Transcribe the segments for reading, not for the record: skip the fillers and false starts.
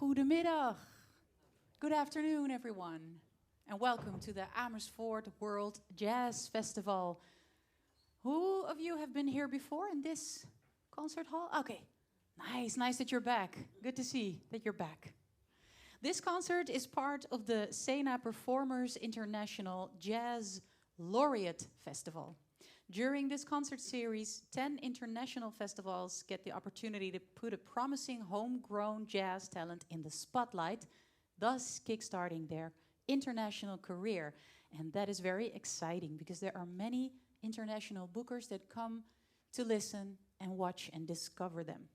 Goedemiddag. Good afternoon, everyone. And welcome to the Amersfoort World Jazz Festival. Who of you have been here before in this concert hall? Okay, nice that you're back. Good to see that you're back. This concert is part of the Sena Performers International Jazz Laureate Festival. During this concert series, 10 international festivals get the opportunity to put a promising homegrown jazz talent in the spotlight, thus kickstarting their international career. And that is very exciting because there are many international bookers that come to listen and watch and discover them.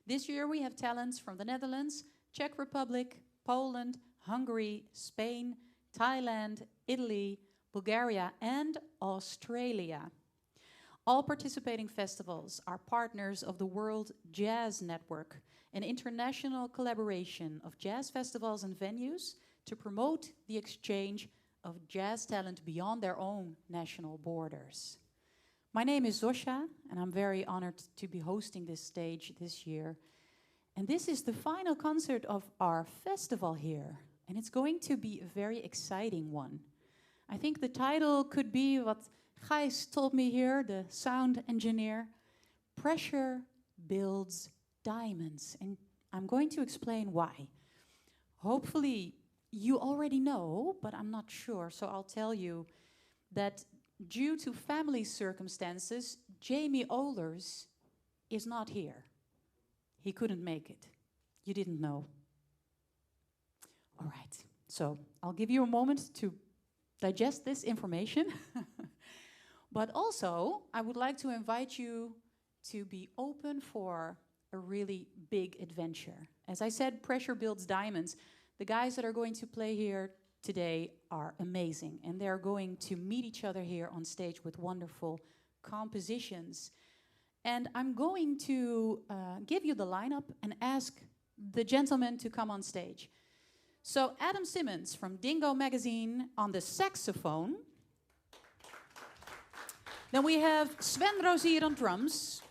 This year we have talents from the Netherlands, Czech Republic, Poland, Hungary, Spain, Thailand, Italy, Bulgaria, and Australia. All participating festivals are partners of the World Jazz Network, an international collaboration of jazz festivals and venues to promote the exchange of jazz talent beyond their own national borders. My name is Zosha, and I'm very honored to be hosting this stage this year. And this is the final concert of our festival here, and it's going to be a very exciting one. I think the title could be what Gijs told me here, the sound engineer. Pressure builds diamonds. And I'm going to explain why. Hopefully you already know, but I'm not sure, so I'll tell you that due to family circumstances, Jamie Ohlers is not here. He couldn't make it. You didn't know. All right, so I'll give you a moment to digest this information. But also, I would like to invite you to be open for a really big adventure. As I said, pressure builds diamonds. The guys that are going to play here today are amazing, and they're going to meet each other here on stage with wonderful compositions. And I'm going to give you the lineup and ask the gentlemen to come on stage. So Adam Simmons from Dingo Magazine on the saxophone. Then we have Sven Rozier on drums,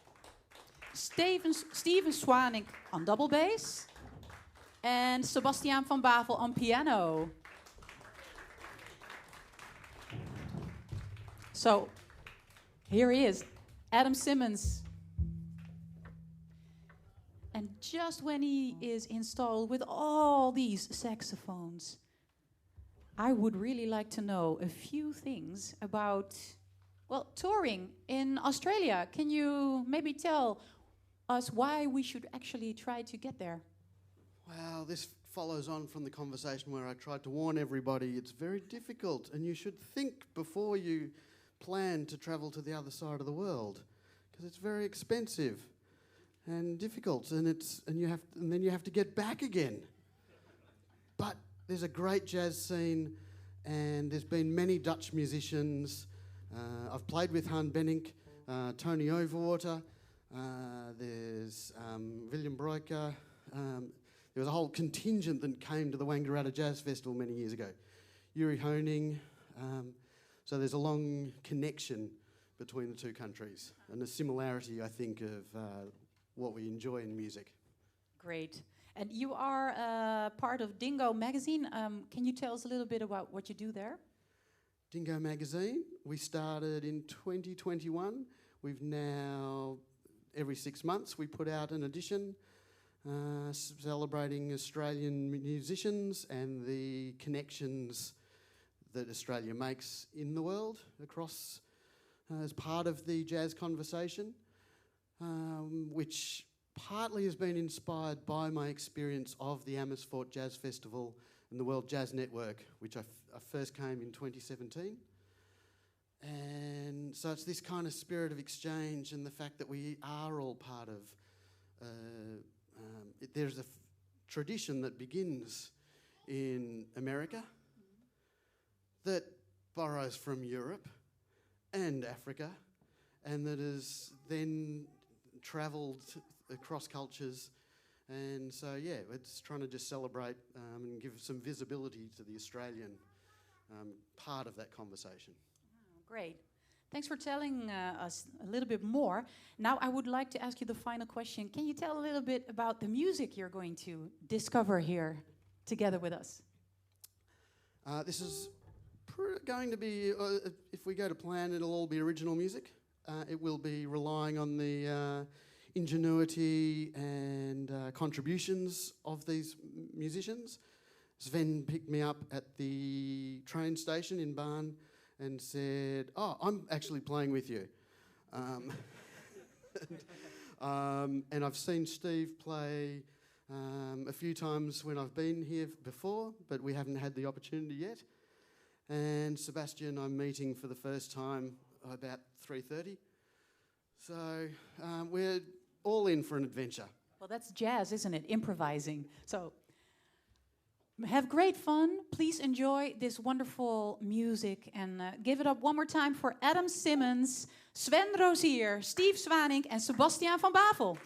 Steven Swanik on double bass, and Sebastiaan van Bavel on piano. So here he is, Adam Simmons. And just when he is installed with all these saxophones, I would really like to know a few things about, well, touring in Australia. Can you maybe tell us why we should actually try to get there? Wow, this follows on from the conversation where I tried to warn everybody it's very difficult and you should think before you plan to travel to the other side of the world, because it's very expensive and difficult, and then you have to get back again. But there's a great jazz scene, and there's been many Dutch musicians. I've played with Han Benink, Tony Overwater, there's William Breuker. There was a whole contingent that came to the Wangaratta Jazz Festival many years ago. Yuri Honing. So there's a long connection between the two countries, and a similarity, I think, of what we enjoy in music. Great. And you are part of Dingo Magazine. Can you tell us a little bit about what you do there? Dingo Magazine, we started in 2021. We've now, every 6 months, we put out an edition celebrating Australian musicians and the connections that Australia makes in the world across as part of the jazz conversation, which partly has been inspired by my experience of the Amersfoort Jazz Festival and the World Jazz Network, which I first came in 2017. And so it's this kind of spirit of exchange and the fact that we are all part of there's a tradition that begins in America that borrows from Europe and Africa, and that has then travelled across cultures. And so, yeah, it's trying to just celebrate and give some visibility to the Australian part of that conversation. Oh, great. Thanks for telling us a little bit more. Now I would like to ask you the final question. Can you tell a little bit about the music you're going to discover here together with us? This is going to be, if we go to plan, it'll all be original music. It will be relying on the ingenuity and contributions of these musicians. Sven picked me up at the train station in Bern and said, "Oh, I'm actually playing with you." And I've seen Steve play a few times when I've been here before, but we haven't had the opportunity yet. And Sebastian I'm meeting for the first time about 3:30. So we're all in for an adventure. Well, that's jazz, isn't it? Improvising. So have great fun. Please enjoy this wonderful music and give it up one more time for Adam Simmons, Sven Rosier, Steve Zwanink and Sebastiaan van Bavel.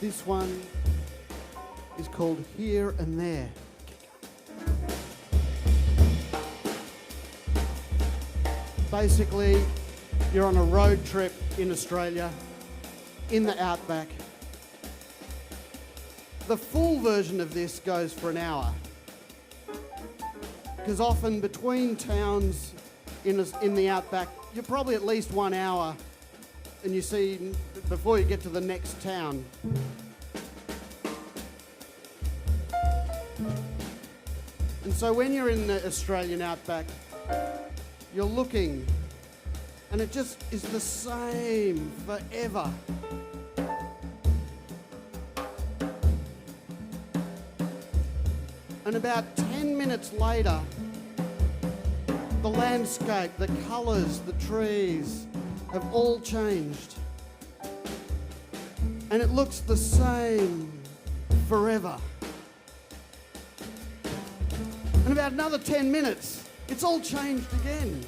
This one is called Here and There. Basically, you're on a road trip in Australia, in the outback. The full version of this goes for an hour, because often between towns in the outback, you're probably at least 1 hour, and you see before you get to the next town. And so when you're in the Australian outback, you're looking, and it just is the same forever. And about 10 minutes later, the landscape, the colours, the trees have all changed. And it looks the same forever. And about another 10 minutes, it's all changed again.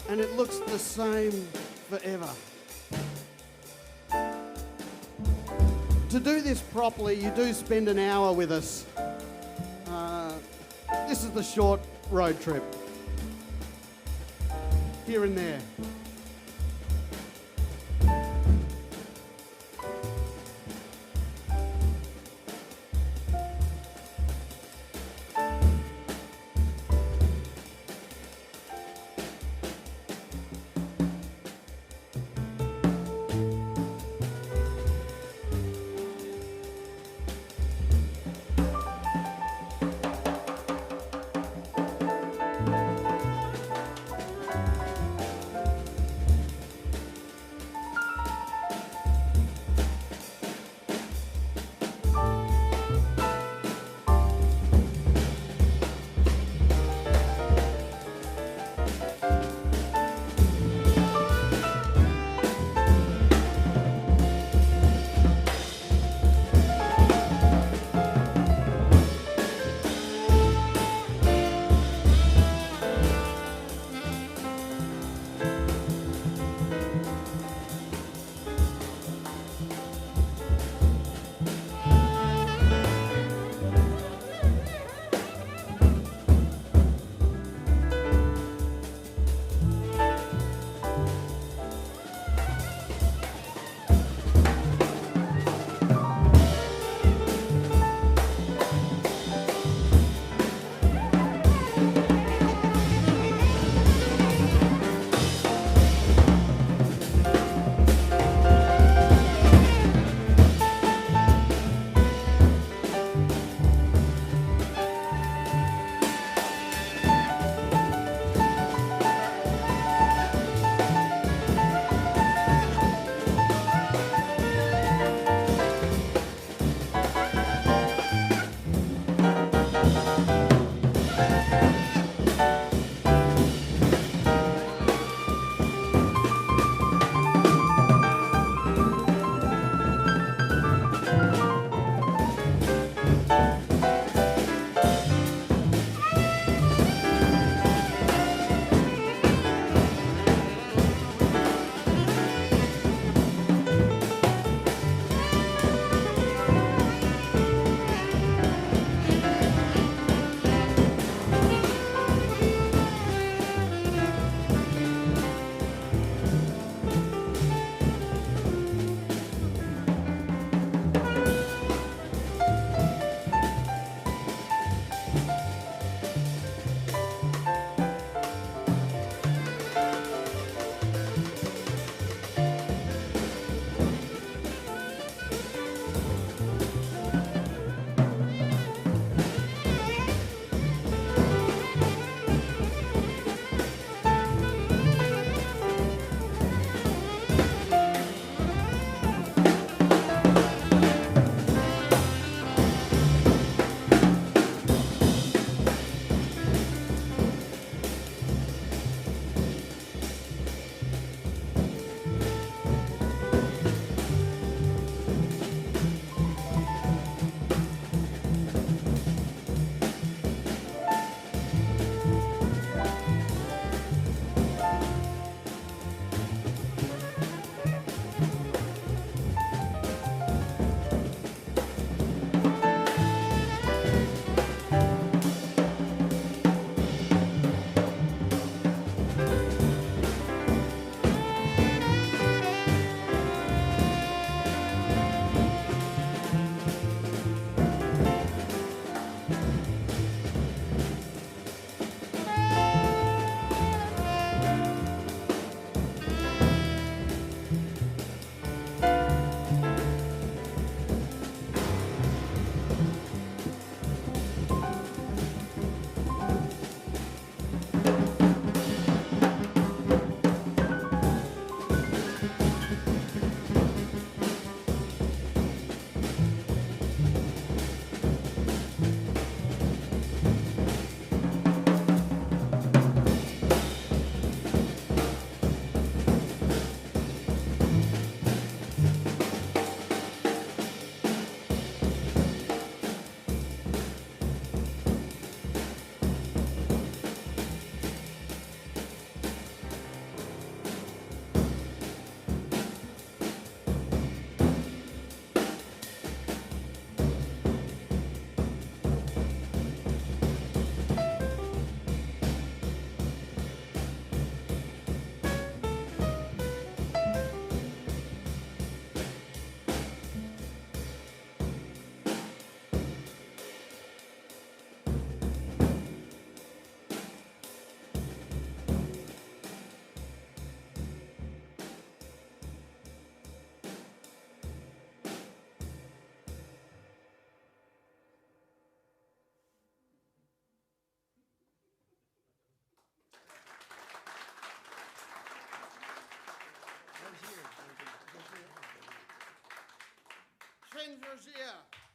And it looks the same forever. To do this properly, you do spend an hour with us. This is the short road trip. Here and there.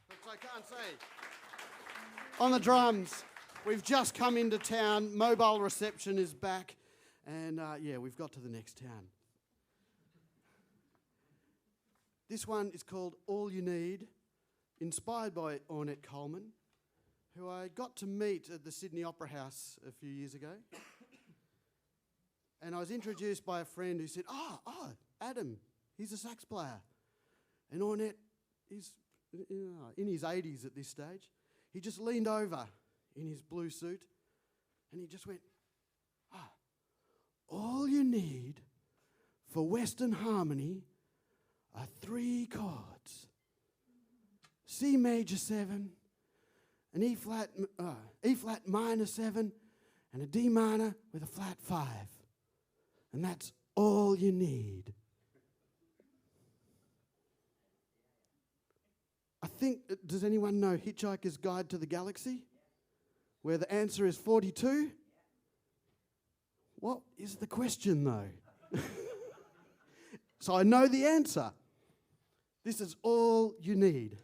which I can't say. On the drums, we've just come into town. Mobile reception is back. And yeah, we've got to the next town. This one is called All You Need, inspired by Ornette Coleman, who I got to meet at the Sydney Opera House a few years ago. And I was introduced by a friend who said, oh, Adam, he's a sax player. And Ornette, he's in his 80s at this stage. He just leaned over in his blue suit and he just went, all you need for Western harmony are 3 chords. C major 7, an E flat minor 7, and a D minor with a flat 5. And that's all you need. I think, does anyone know Hitchhiker's Guide to the Galaxy? Where the answer is 42? What is the question, though? So I know the answer. This is all you need.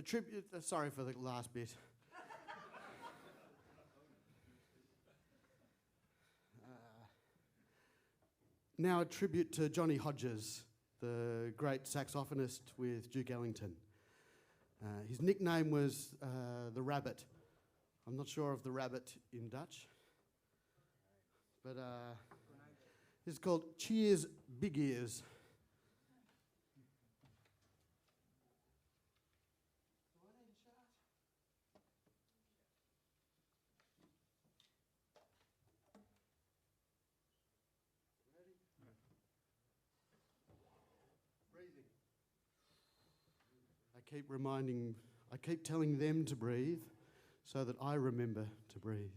a tribute. Sorry for the last bit. Now a tribute to Johnny Hodges, the great saxophonist with Duke Ellington. His nickname was the Rabbit. I'm not sure of the rabbit in Dutch, but it's called Cheers, Big Ears. I keep telling them to breathe so that I remember to breathe.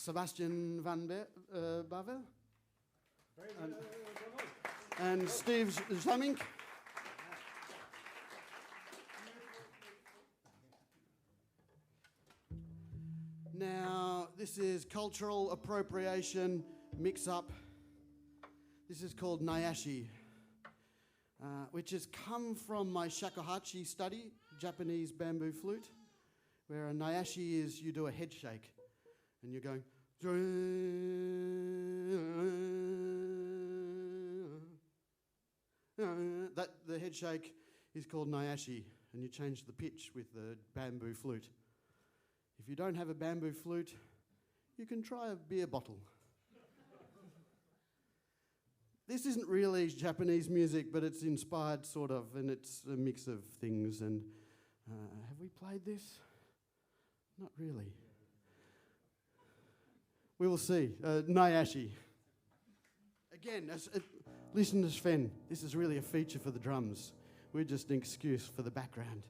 Sebastian Bavel and Steve Zamink. Now, this is cultural appropriation mix-up. This is called Nyashi, which has come from my shakuhachi study, Japanese bamboo flute, where a Nyashi is you do a head shake. And you're going, the head shake is called Nyashi, and you change the pitch with the bamboo flute. If you don't have a bamboo flute, you can try a beer bottle. This isn't really Japanese music, but it's inspired sort of, and it's a mix of things. And have we played this? Not really. We will see. Nyashi. Again, listen to Sven. This is really a feature for the drums. We're just an excuse for the background.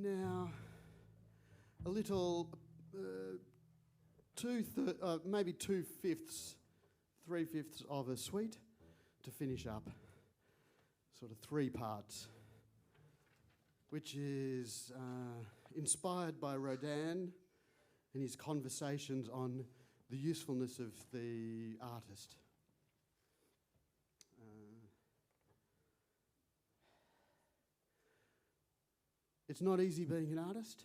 Now, a little, maybe 2/5, 3/5 of a suite to finish up, sort of 3 parts, which is inspired by Rodin and his conversations on the usefulness of the artist. It's not easy being an artist.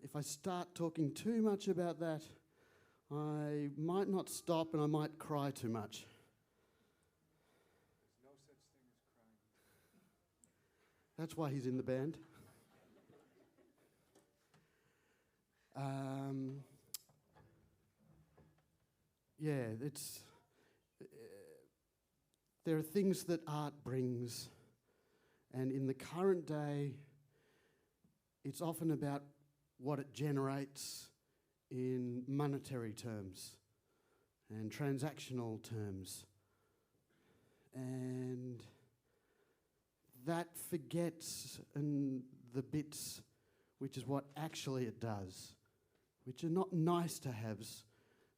If I start talking too much about that, I might not stop and I might cry too much. There's no such thing as crying. That's why he's in the band. There are things that art brings, and in the current day, it's often about what it generates in monetary terms and transactional terms. And that forgets the bits, which is what actually it does, which are not nice to haves,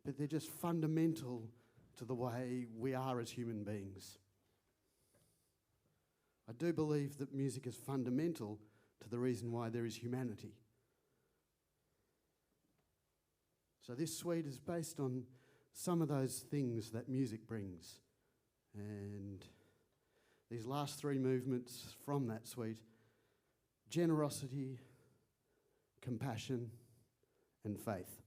but they're just fundamental to the way we are as human beings. I do believe that music is fundamental to the reason why there is humanity. So this suite is based on some of those things that music brings. And these last 3 movements from that suite: generosity, compassion, and faith.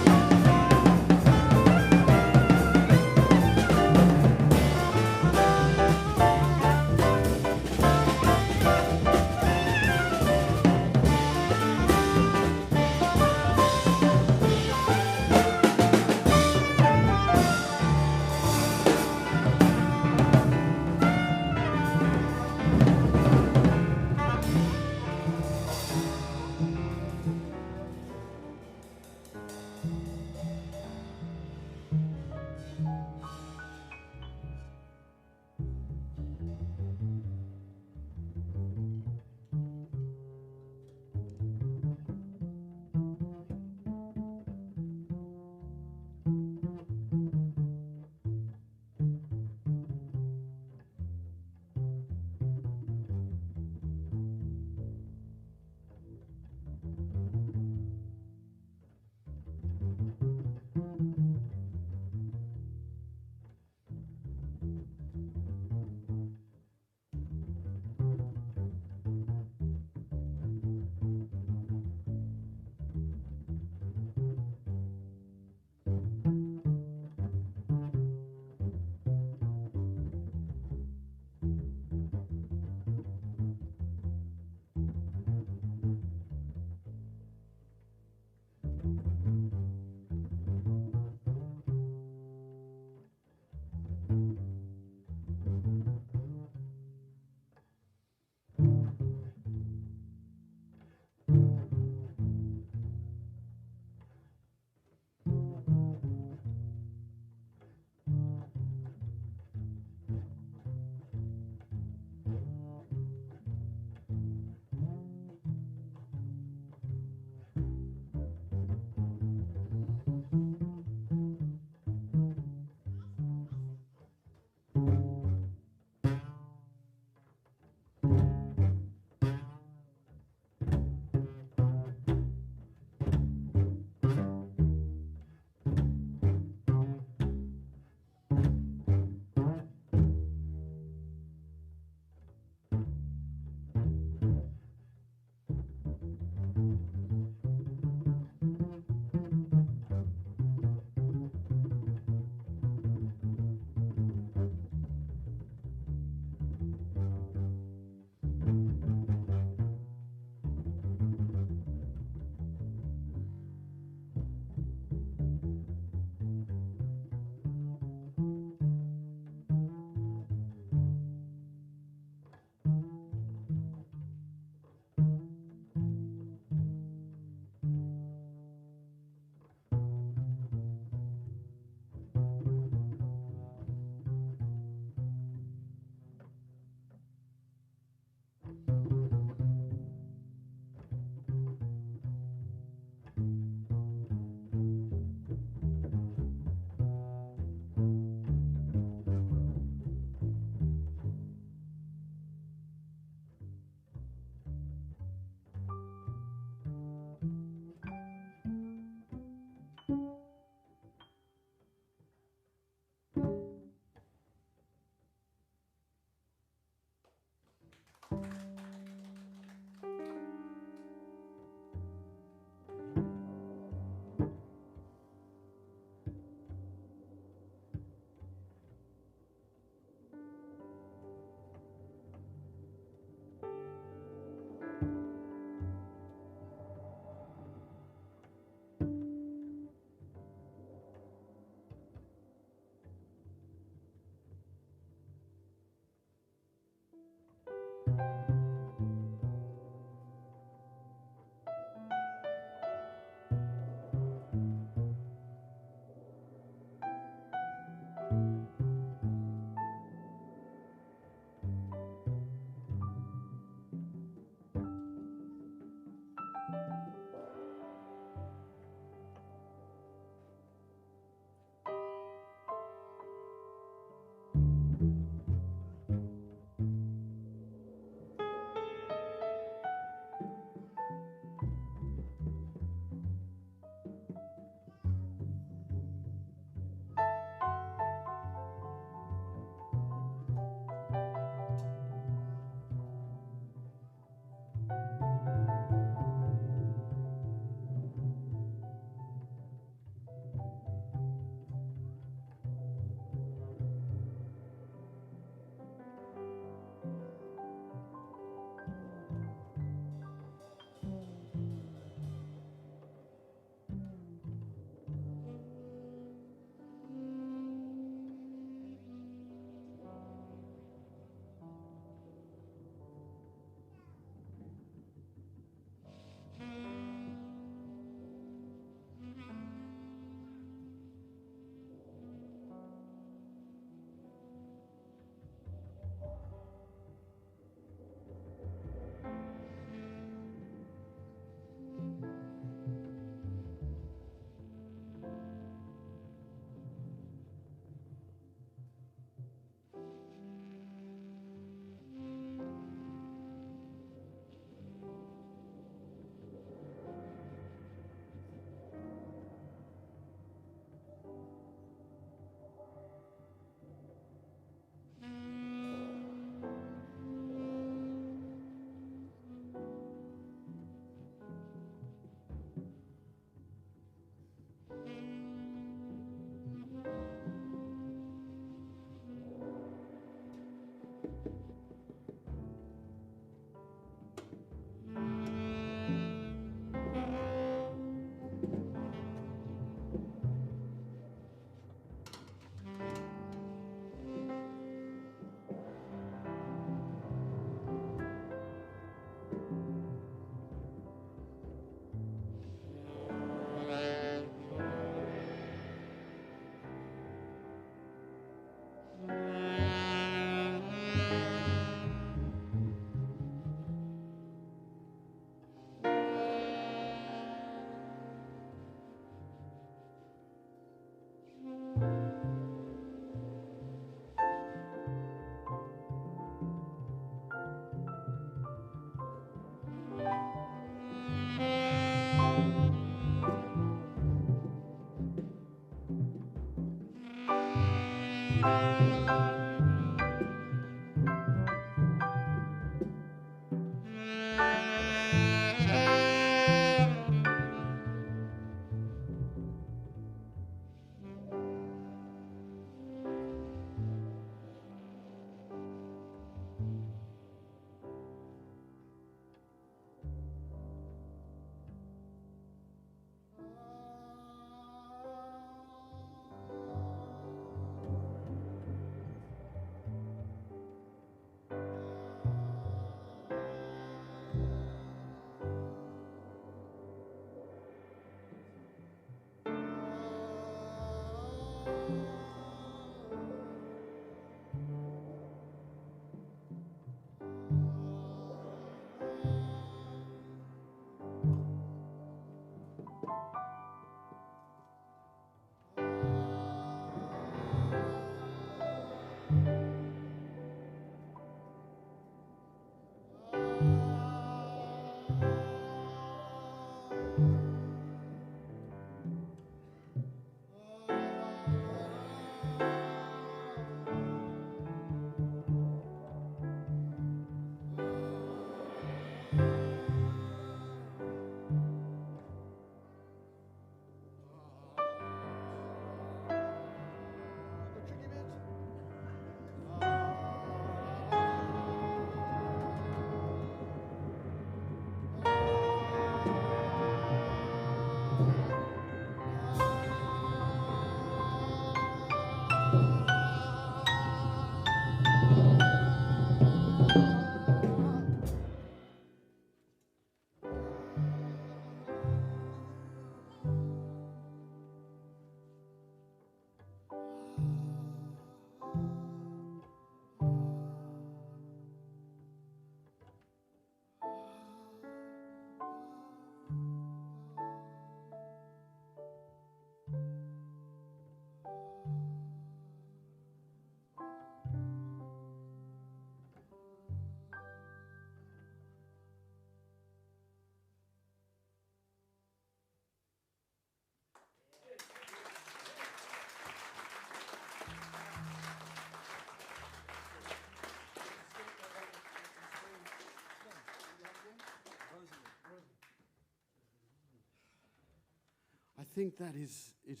I think that is it.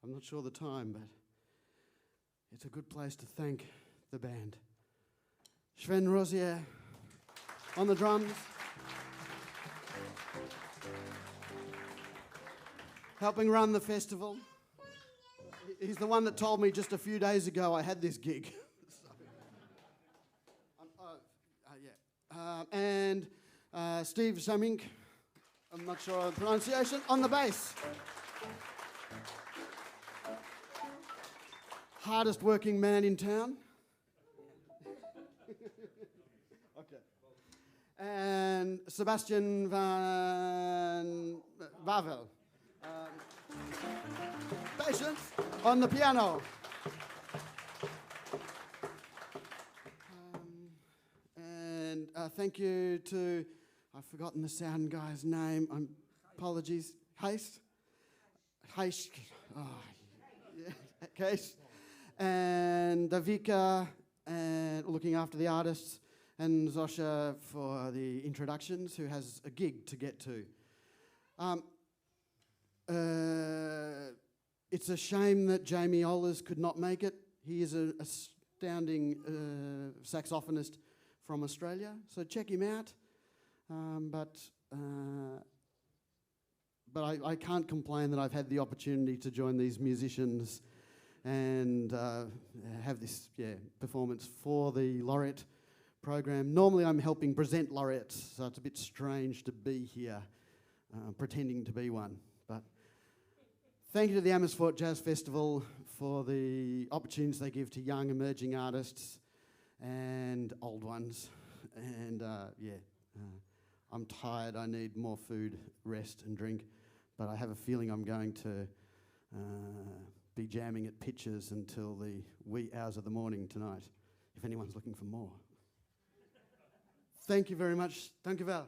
I'm not sure the time, but it's a good place to thank the band. Sven Rosier on the drums. Helping run the festival. He's the one that told me just a few days ago I had this gig. And Steve Samink, I'm not sure of the pronunciation, on the bass. Hardest working man in town. Okay. And Sebastian van Wavel. Patience on the piano. And thank you to, I've forgotten the sound guy's name. Apologies. Heist. Oh, yeah. Case. And Davika, and looking after the artists, and Zosha for the introductions, who has a gig to get to. It's a shame that Jamie Ollers could not make it. He is a astounding saxophonist from Australia. So check him out. But I can't complain that I've had the opportunity to join these musicians and have this performance for the Laureate program. Normally I'm helping present laureates, so it's a bit strange to be here pretending to be one. But thank you to the Amersfoort Jazz Festival for the opportunities they give to young emerging artists and old ones. And I'm tired, I need more food, rest and drink, but I have a feeling I'm going to be jamming at pitches until the wee hours of the morning tonight, if anyone's looking for more. Thank you very much. Dank u wel.